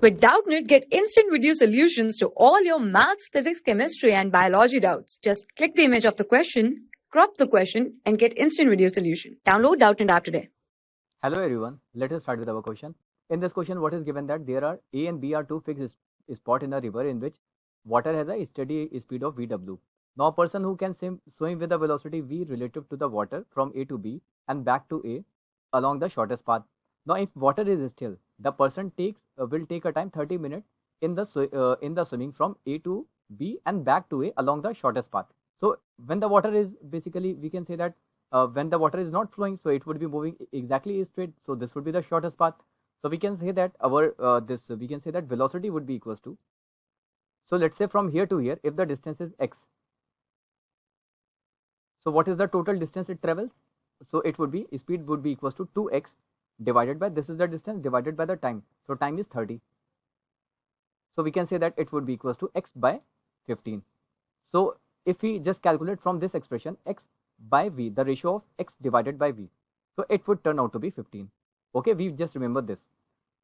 With Doubtnut, get instant video solutions to all your maths, physics, chemistry, and biology doubts. Just click the image of the question, crop the question, and get instant video solution. Download Doubtnut app today. Hello everyone, let us start with our question. In this question, what is given that there are A and B are two fixed spots in a river in which water has a steady speed of Vw. Now a person who can swim with a velocity V relative to the water from A to B and back to A along the shortest path. Now if water is still, the person will take a time 30 minutes in the swimming from A to B and back to A along the shortest path. So when the water is basically, we can say that when the water is not flowing, so it would be moving exactly straight. So this would be the shortest path. So we can say that we can say that velocity would be equals to. So let's say from here to here, if the distance is x. So what is the total distance it travels? So it would be speed would be equals to 2x divided by, this is the distance divided by the time. So time is 30. So we can say that it would be equals to x by 15. So if we just calculate from this expression x by v, the ratio of x divided by v, so it would turn out to be 15. Okay, we just remember this.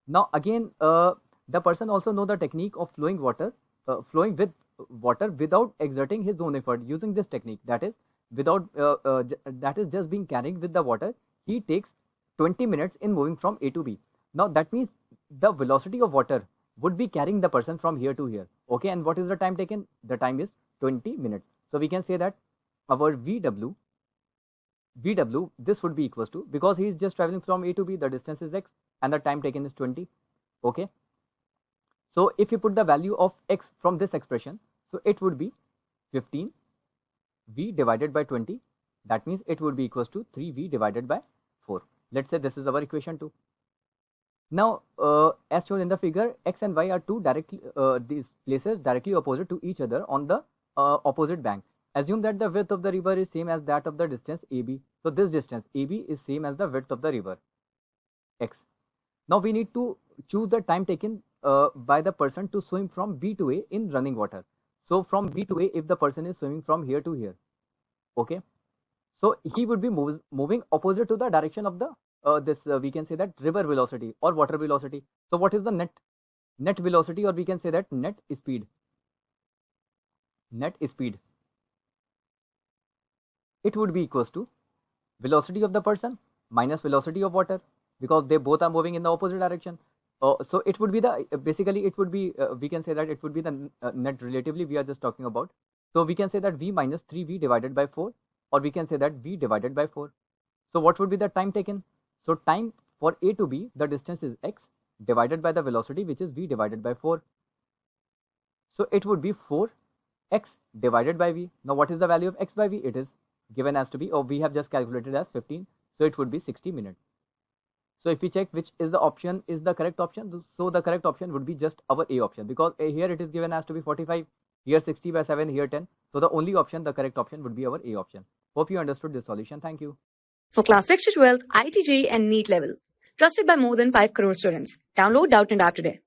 Now again, the person also know the technique of flowing with water without exerting his own effort using this technique. That is that is just being carrying with the water. He takes 20 minutes in moving from A to B. Now that means the velocity of water would be carrying the person from here to here. Okay, and what is the time taken? The time is 20 minutes. So we can say that our VW, this would be equals to, because he is just traveling from A to B, the distance is x and the time taken is 20. Okay, so if you put the value of x from this expression, so it would be 15 v divided by 20. That means it would be equals to 3v divided by 4. Let's say this is our equation 2. Now as shown in the figure, x and y are these places directly opposite to each other on the opposite bank. Assume that the width of the river is same as that of the distance AB. So this distance AB is same as the width of the river x. Now we need to choose the time taken by the person to swim from B to A in running water. So from B to A, if the person is swimming from here to here, okay, so he would be moving opposite to the direction of the we can say that river velocity or water velocity. So what is the net velocity, or we can say that net speed? It would be equals to velocity of the person minus velocity of water, because they both are moving in the opposite direction. So it would be the basically it would be we can say that it would be the net relatively we are just talking about. So we can say that v minus 3v divided by 4, or we can say that v divided by 4. So what would be the time taken? So time for A to B, the distance is x divided by the velocity, which is v divided by 4. So it would be 4x divided by v. Now what is the value of x by v? It is given as to be, or we have just calculated as 15. So it would be 60 minutes. So if we check which is the option is the correct option, so the correct option would be just our A option, because here it is given as to be 45, here 60 by 7, here 10. So the only option, the correct option would be our A option. Hope you understood this solution. Thank you. For class 6 to 12, IIT JEE and NEET level. Trusted by more than 5 crore students. Download Doubtnut app today.